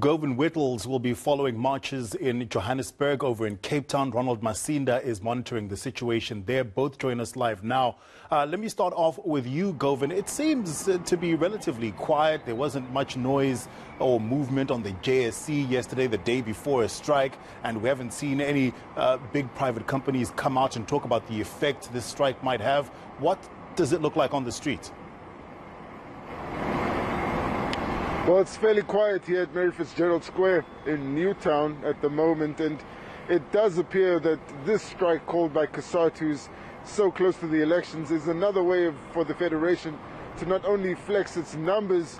Govan Whittles will be following marches in Johannesburg. Over in Cape Town, Ronald Masinda is monitoring the situation there. Both join us live now. Let me start off with you, Govan. It seems to be relatively quiet. There wasn't much noise or movement on the JSC yesterday, the day before a strike, and we haven't seen any big private companies come out and talk about the effect this strike might have. What does it look like on the street? Well, it's fairly quiet here at Mary Fitzgerald Square in Newtown at the moment, and it does appear that this strike called by Cosatu so close to the elections is another way for the Federation to not only flex its numbers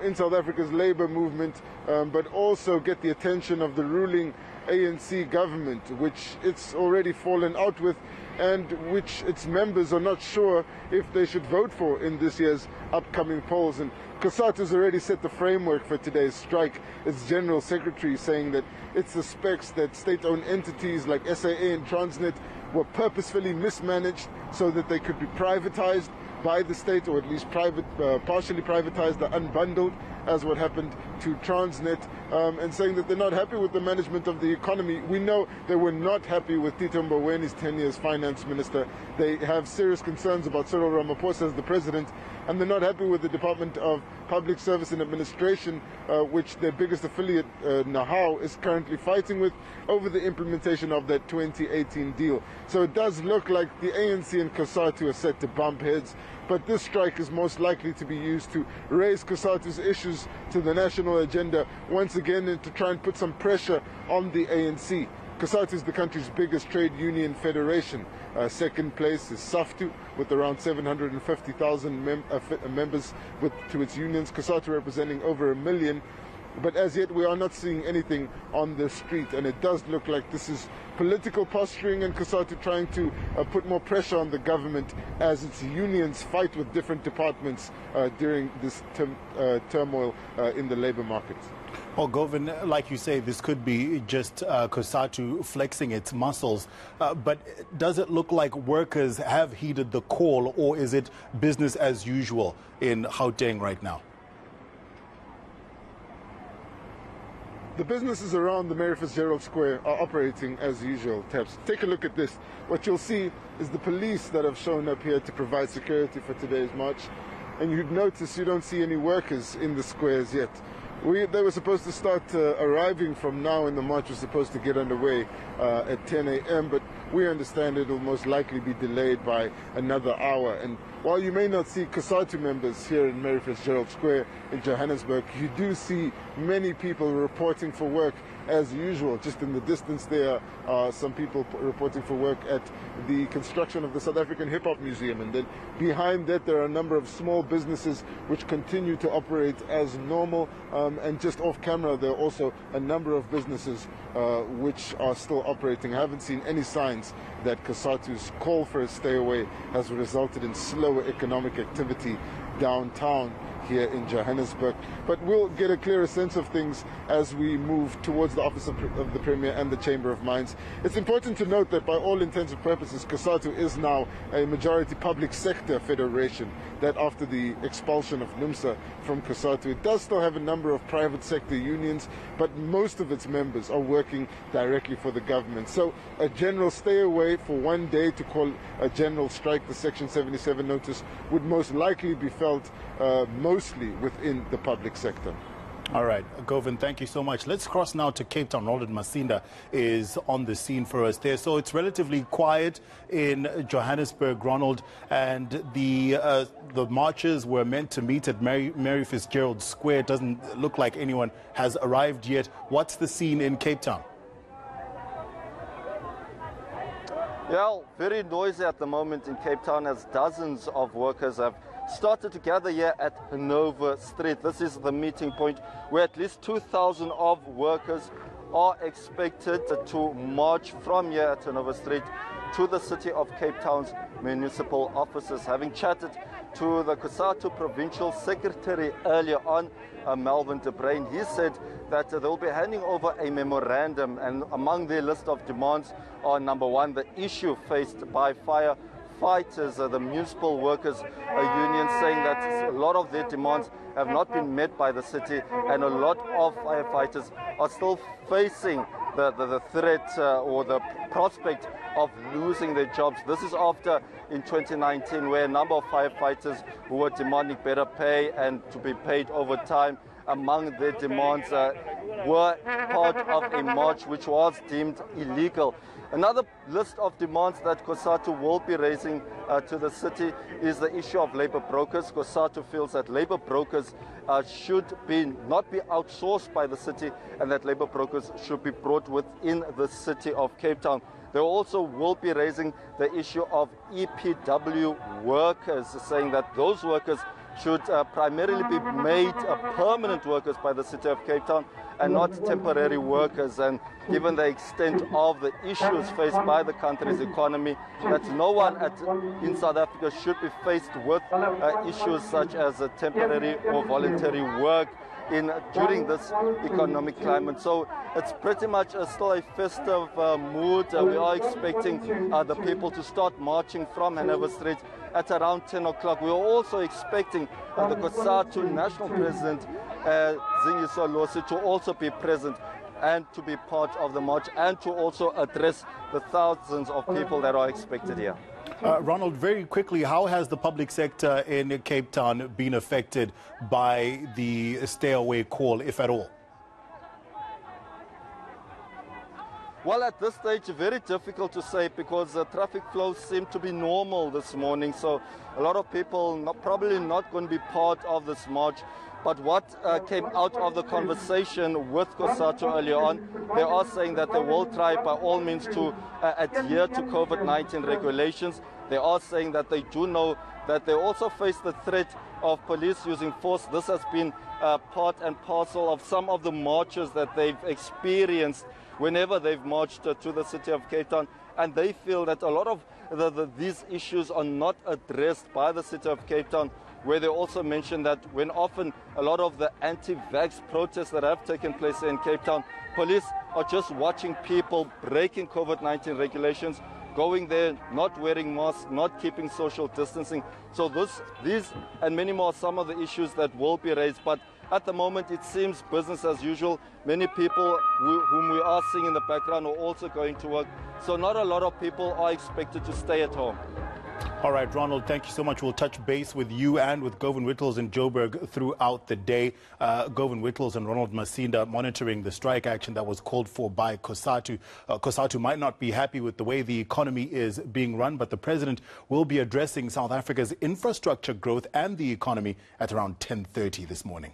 in South Africa's labour movement, but also get the attention of the ruling ANC government, which it's already fallen out with and which its members are not sure if they should vote for in this year's upcoming polls. And Cosatu's already set the framework for today's strike. Its General Secretary saying that it suspects that state-owned entities like SAA and Transnet were purposefully mismanaged so that they could be privatized by the state, or at least partially privatized or unbundled, as what happened to Transnet, and saying that they're not happy with the management of the economy. We know they were not happy with Tito Mbowene's tenure as finance minister. They have serious concerns about Cyril Ramaphosa as the president, and they're not happy with the Department of Public Service and Administration, which their biggest affiliate, Nahau, is currently fighting with over the implementation of that 2018 deal. So it does look like the ANC and Cosatu are set to bump heads, but this strike is most likely to be used to raise Cosatu's issues to the national agenda once again, and to try and put some pressure on the ANC. Cosatu is the country's biggest trade union federation. Second place is SAFTU with around 750,000 members to its unions, Cosatu representing over 1 million. But as yet we are not seeing anything on the street, and it does look like this is political posturing and Cosatu trying to put more pressure on the government as its unions fight with different departments during this turmoil in the labour market. Well, Govan, like you say, this could be just Cosatu flexing its muscles, but does it look like workers have heeded the call, or is it business as usual in Gauteng right now? The businesses around the Mary Fitzgerald Square are operating as usual, Taps. Take a look at this. What you'll see is the police that have shown up here to provide security for today's march. And you'd notice you don't see any workers in the squares yet. They were supposed to start arriving from now, and the march was supposed to get underway at 10 a.m., but we understand it will most likely be delayed by another hour. And while you may not see Cosatu members here in Mary Fitzgerald Square in Johannesburg, you do see many people reporting for work as usual. Just in the distance there are some people reporting for work at the construction of the South African Hip Hop Museum, and then behind that there are a number of small businesses which continue to operate as normal, and just off camera there are also a number of businesses which are still operating. I haven't seen any signs that Cosatu's call for a stay away has resulted in slower economic activity downtown here in Johannesburg. But we'll get a clearer sense of things as we move towards the office of the Premier and the Chamber of Mines. It's important to note that by all intents and purposes, Cosatu is now a majority public sector federation, that after the expulsion of NUMSA from Cosatu, it does still have a number of private sector unions, but most of its members are working directly for the government. So a general stay away for one day to call a general strike, the Section 77 notice, would most likely be felt mostly within the public sector. All right, Govan, thank you so much. Let's cross now to Cape Town. Ronald Masinda is on the scene for us there. So it's relatively quiet in Johannesburg, Ronald, and the marchers were meant to meet at Mary Fitzgerald Square. It doesn't look like anyone has arrived yet. What's the scene in Cape Town? Yeah, very noisy at the moment in Cape Town, as dozens of workers have started to gather here at Hanover Street. This is the meeting point where at least 2,000 of workers are expected to march from here at Hanover Street to the City of Cape Town's municipal offices. Having chatted to the Cosatu Provincial Secretary earlier on, Melvin de Bruin, he said that they'll be handing over a memorandum, and among their list of demands are, number one, the issue faced by firefighters, the municipal workers union, saying that a lot of their demands have not been met by the city, and a lot of firefighters are still facing the threat or the prospect of losing their jobs. This is after in 2019, where a number of firefighters who were demanding better pay and to be paid overtime, among their demands were part of a march which was deemed illegal. Another list of demands that Cosatu will be raising to the city is the issue of labour brokers. Cosatu feels that labour brokers should not be outsourced by the city, and that labour brokers should be brought within the city of Cape Town. They also will be raising the issue of EPW workers, saying that those workers should primarily be made permanent workers by the city of Cape Town and not temporary workers. And given the extent of the issues faced by the country's economy, that no one in South Africa should be faced with issues such as temporary or voluntary work during this economic climate. So it's pretty much still a festive mood. We are expecting the people to start marching from Hanover Street at around 10 o'clock. We are also expecting the Cosatu National President, Zingiso Losi, to also be present and to be part of the march and to also address the thousands of people that are expected here. Ronald, very quickly, how has the public sector in Cape Town been affected by the stay-away call, if at all? Well, at this stage, very difficult to say, because the traffic flows seem to be normal this morning. So a lot of people probably not going to be part of this march. But what came out of the conversation with Cosatu earlier on, they are saying that they will try by all means to adhere to COVID-19 regulations. They are saying that they do know that they also face the threat of police using force. This has been part and parcel of some of the marches that they've experienced whenever they've marched to the city of Cape Town. And they feel that a lot of these issues are not addressed by the city of Cape Town, where they also mentioned that when often a lot of the anti-vax protests that have taken place in Cape Town, police are just watching people breaking COVID-19 regulations, going there, not wearing masks, not keeping social distancing. So these and many more are some of the issues that will be raised. But at the moment, it seems business as usual. Many people whom we are seeing in the background are also going to work. So not a lot of people are expected to stay at home. All right, Ronald, thank you so much. We'll touch base with you and with Govan Whittles in Joburg throughout the day. Govan Whittles and Ronald Masinda monitoring the strike action that was called for by Cosatu. Cosatu might not be happy with the way the economy is being run, but the president will be addressing South Africa's infrastructure growth and the economy at around 10:30 this morning.